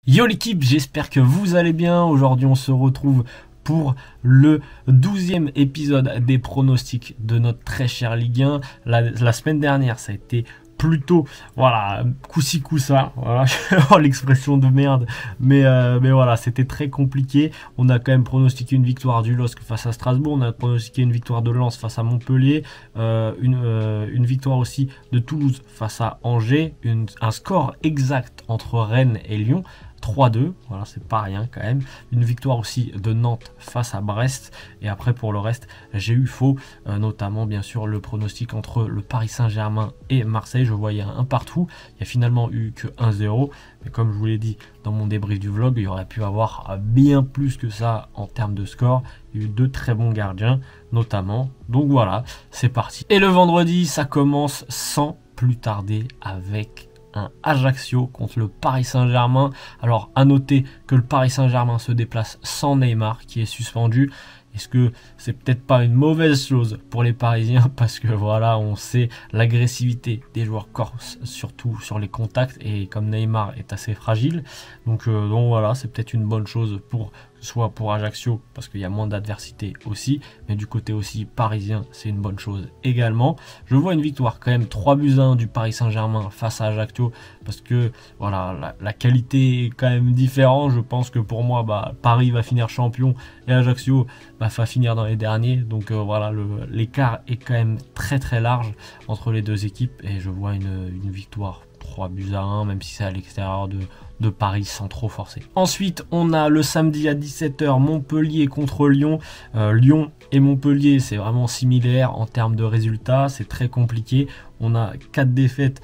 Yo l'équipe, j'espère que vous allez bien. Aujourd'hui on se retrouve pour le 12e épisode des pronostics de notre très cher Ligue 1. La semaine dernière ça a été plutôt, voilà, coup-ci coup-ça, voilà, l'expression de merde, mais voilà, c'était très compliqué. On a quand même pronostiqué une victoire du LOSC face à Strasbourg, on a pronostiqué une victoire de Lens face à Montpellier, une victoire aussi de Toulouse face à Angers, un score exact entre Rennes et Lyon, 3-2, voilà, c'est pas rien quand même. Une victoire aussi de Nantes face à Brest. Et après pour le reste, j'ai eu faux, notamment bien sûr le pronostic entre le Paris Saint-Germain et Marseille. Je voyais un partout. Il n'y a finalement eu que 1-0. Mais comme je vous l'ai dit dans mon débrief du vlog, il y aurait pu avoir bien plus que ça en termes de score. Il y a eu deux très bons gardiens notamment. Donc voilà, c'est parti. Et le vendredi, ça commence sans plus tarder avec un Ajaccio contre le Paris Saint-Germain. Alors à noter que le Paris Saint-Germain se déplace sans Neymar qui est suspendu. Est-ce que c'est peut-être pas une mauvaise chose pour les Parisiens, parce que voilà, on sait l'agressivité des joueurs corses, surtout sur les contacts, et comme Neymar est assez fragile, donc voilà, c'est peut-être une bonne chose soit pour Ajaccio parce qu'il y a moins d'adversité aussi, mais du côté aussi parisien c'est une bonne chose également. Je vois une victoire quand même 3-1 du Paris Saint-Germain face à Ajaccio, parce que voilà, la qualité est quand même différente. Je pense que pour moi Paris va finir champion et Ajaccio va finir dans les derniers, donc voilà, l'écart est quand même très très large entre les deux équipes, et je vois une victoire 3-1, même si c'est à l'extérieur de Paris sans trop forcer. Ensuite, on a le samedi à 17h Montpellier contre Lyon. Lyon et Montpellier, c'est vraiment similaire en termes de résultats, c'est très compliqué. On a 4 défaites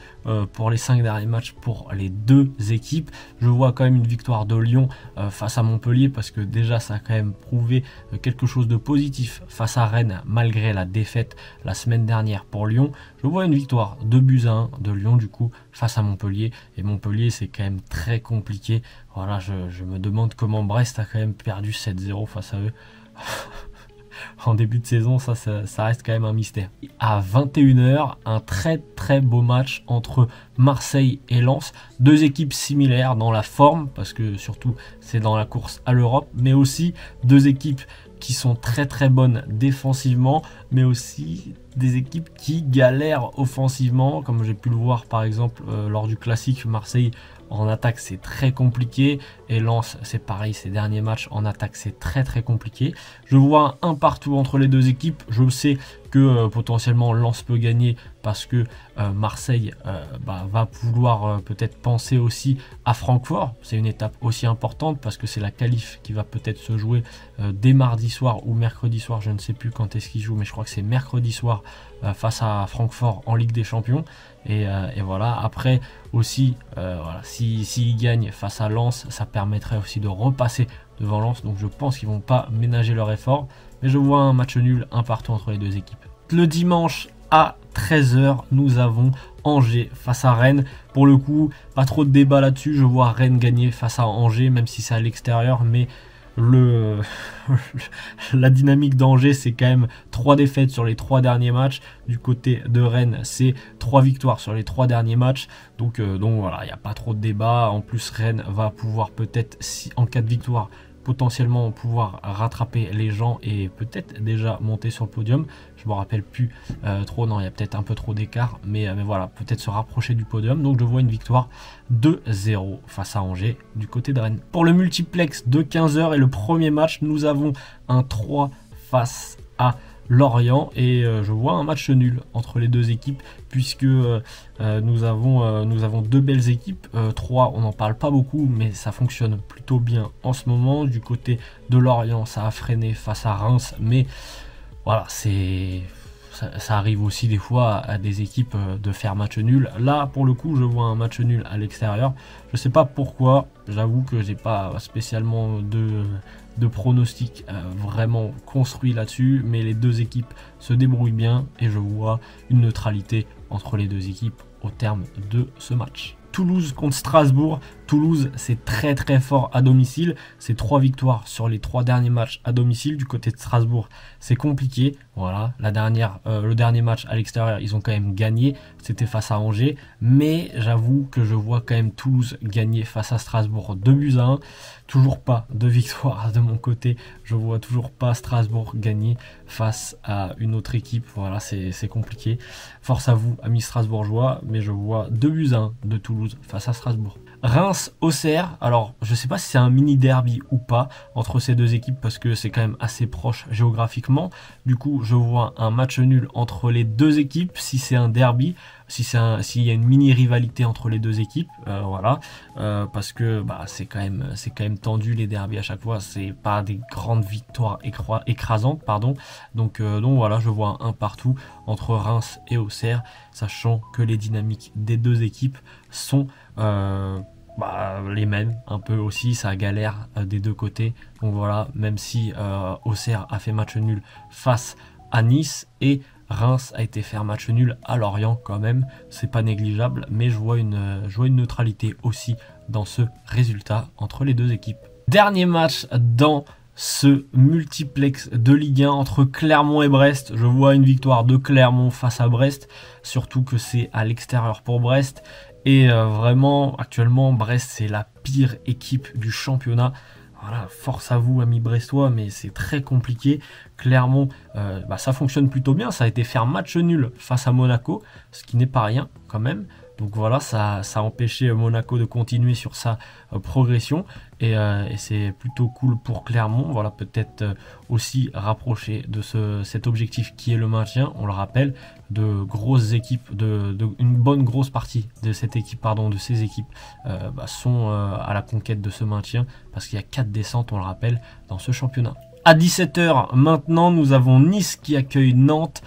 pour les 5 derniers matchs pour les deux équipes. Je vois quand même une victoire de Lyon face à Montpellier, parce que déjà ça a quand même prouvé quelque chose de positif face à Rennes malgré la défaite la semaine dernière pour Lyon. Je vois une victoire 2-1 de Lyon du coup face à Montpellier, et Montpellier c'est quand même très compliqué. Voilà, je me demande comment Brest a quand même perdu 7-0 face à eux. En début de saison, ça reste quand même un mystère. À 21h, un très très beau match entre Marseille et Lens. Deux équipes similaires dans la forme, parce que surtout c'est dans la course à l'Europe, mais aussi deux équipes qui sont très très bonnes défensivement, mais aussi des équipes qui galèrent offensivement, comme j'ai pu le voir par exemple lors du classique. Marseille en attaque c'est très compliqué, et Lens c'est pareil, ces derniers matchs en attaque c'est très très compliqué. Je vois un partout entre les deux équipes. Je sais que potentiellement Lens peut gagner, parce que Marseille va vouloir peut-être penser aussi à Francfort. C'est une étape aussi importante, parce que c'est la qualif qui va peut-être se jouer dès mardi soir ou mercredi soir, je ne sais plus quand est-ce qu'ils jouent, mais je crois que c'est mercredi soir face à Francfort en Ligue des Champions. Et voilà, après aussi, voilà, s'ils gagnent face à Lens, ça permettrait aussi de repasser devant Lens. Donc je pense qu'ils vont pas ménager leur effort, mais je vois un match nul, un partout entre les deux équipes. Le dimanche à 13h, nous avons Angers face à Rennes. Pour le coup, pas trop de débat là-dessus. Je vois Rennes gagner face à Angers, même si c'est à l'extérieur, mais la dynamique d'Angers, c'est quand même 3 défaites sur les 3 derniers matchs. Du côté de Rennes, c'est 3 victoires sur les 3 derniers matchs. Donc voilà, il n'y a pas trop de débat. En plus, Rennes va pouvoir peut-être, en cas de victoire, potentiellement pouvoir rattraper les gens et peut-être déjà monter sur le podium. Je me rappelle plus trop, non, il y a peut-être un peu trop d'écart, mais voilà, peut-être se rapprocher du podium. Donc je vois une victoire 2-0 face à Angers du côté de Rennes. Pour le multiplex de 15h et le premier match, nous avons un 3 face à Lorient, et je vois un match nul entre les deux équipes, puisque nous avons deux belles équipes. 3, on n'en parle pas beaucoup, mais ça fonctionne plutôt bien en ce moment. Du côté de Lorient, ça a freiné face à Reims, mais voilà, ça arrive aussi des fois à des équipes de faire match nul. Là, pour le coup, je vois un match nul à l'extérieur. Je sais pas pourquoi, j'avoue que j'ai pas spécialement de pronostic vraiment construit là-dessus, mais les deux équipes se débrouillent bien, et je vois une neutralité entre les deux équipes au terme de ce match. Toulouse contre Strasbourg, Toulouse, c'est très très fort à domicile. C'est 3 victoires sur les 3 derniers matchs à domicile. Du côté de Strasbourg, c'est compliqué. Voilà, le dernier match à l'extérieur, ils ont quand même gagné. C'était face à Angers. Mais j'avoue que je vois quand même Toulouse gagner face à Strasbourg 2-1. Toujours pas de victoire de mon côté. Je vois toujours pas Strasbourg gagner face à une autre équipe. Voilà, c'est compliqué. Force à vous, amis strasbourgeois. Mais je vois 2-1 de Toulouse face à Strasbourg. Reims-Auxerre, alors je sais pas si c'est un mini derby ou pas entre ces deux équipes parce que c'est quand même assez proche géographiquement. Du coup je vois un match nul entre les deux équipes si c'est un derby, s'il y a une mini rivalité entre les deux équipes, voilà, parce que c'est quand même tendu les derbys à chaque fois, c'est pas des grandes victoires écrasantes, pardon. Donc voilà, je vois un partout entre Reims et Auxerre, sachant que les dynamiques des deux équipes sont les mêmes un peu aussi, ça galère des deux côtés. Donc voilà, même si Auxerre a fait match nul face à Nice et Reims a été faire match nul à Lorient quand même, c'est pas négligeable, mais je vois une neutralité aussi dans ce résultat entre les deux équipes. Dernier match dans ce multiplex de Ligue 1 entre Clermont et Brest. Je vois une victoire de Clermont face à Brest, surtout que c'est à l'extérieur pour Brest. Et vraiment, actuellement, Brest, c'est la pire équipe du championnat. Voilà, force à vous, amis brestois, mais c'est très compliqué. Clermont, ça fonctionne plutôt bien. Ça a été faire match nul face à Monaco, ce qui n'est pas rien quand même. Donc voilà, ça a empêché Monaco de continuer sur sa progression. Et c'est plutôt cool pour Clermont. Voilà, peut-être aussi rapproché de cet objectif qui est le maintien. On le rappelle, de grosses équipes, une bonne grosse partie de cette équipe, de ces équipes sont à la conquête de ce maintien. Parce qu'il y a 4 descentes, on le rappelle, dans ce championnat. À 17h maintenant, nous avons Nice qui accueille Nantes.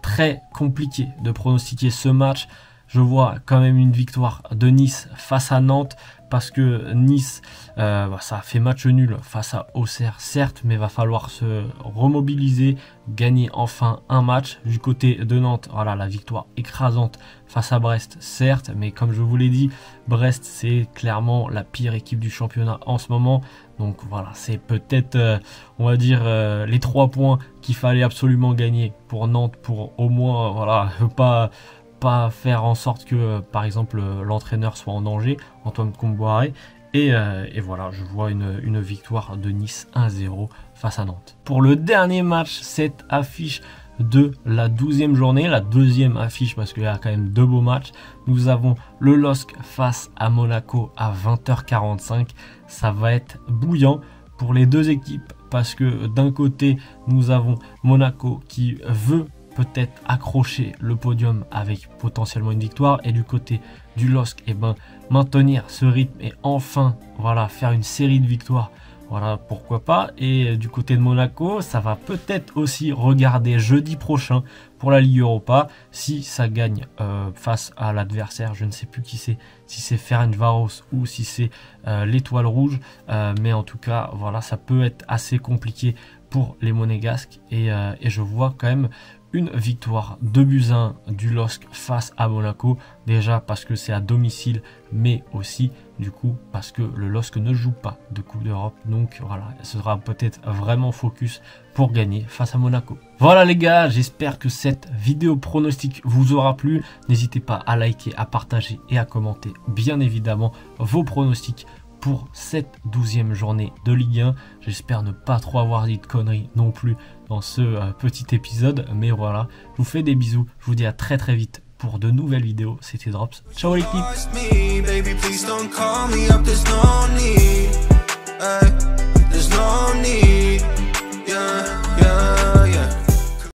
Très compliqué de pronostiquer ce match. Je vois quand même une victoire de Nice face à Nantes parce que Nice, ça a fait match nul face à Auxerre, certes, mais va falloir se remobiliser, gagner enfin un match. Du côté de Nantes, voilà, la victoire écrasante face à Brest, certes, mais comme je vous l'ai dit, Brest, c'est clairement la pire équipe du championnat en ce moment. Donc voilà, c'est peut-être, on va dire, les 3 points qu'il fallait absolument gagner pour Nantes pour au moins, voilà, pas faire en sorte que par exemple l'entraîneur soit en danger, Antoine Kombouaré, et voilà, je vois une victoire de Nice 1-0 face à Nantes. Pour le dernier match, cette affiche de la 12e journée, la deuxième affiche parce qu'il y a quand même 2 beaux matchs, nous avons le LOSC face à Monaco à 20h45, ça va être bouillant pour les deux équipes parce que d'un côté nous avons Monaco qui veut peut-être accrocher le podium avec potentiellement une victoire, et du côté du LOSC, maintenir ce rythme et enfin faire une série de victoires, voilà, pourquoi pas. Et du côté de Monaco, ça va peut-être aussi regarder jeudi prochain pour la Ligue Europa si ça gagne face à l'adversaire, je ne sais plus qui c'est, si c'est Ferencváros ou si c'est l'Étoile Rouge, mais en tout cas voilà, ça peut être assez compliqué pour les Monégasques, et je vois quand même une victoire 2-1 du LOSC face à Monaco, déjà parce que c'est à domicile, mais aussi du coup parce que le LOSC ne joue pas de Coupe d'Europe, donc voilà, ce sera peut-être vraiment focus pour gagner face à Monaco. Voilà les gars, j'espère que cette vidéo pronostic vous aura plu. N'hésitez pas à liker, à partager et à commenter bien évidemment vos pronostics pour cette 12e journée de Ligue 1. J'espère ne pas trop avoir dit de conneries non plus dans ce petit épisode, mais voilà, je vous fais des bisous, je vous dis à très très vite pour de nouvelles vidéos. C'était Drops, ciao l'équipe.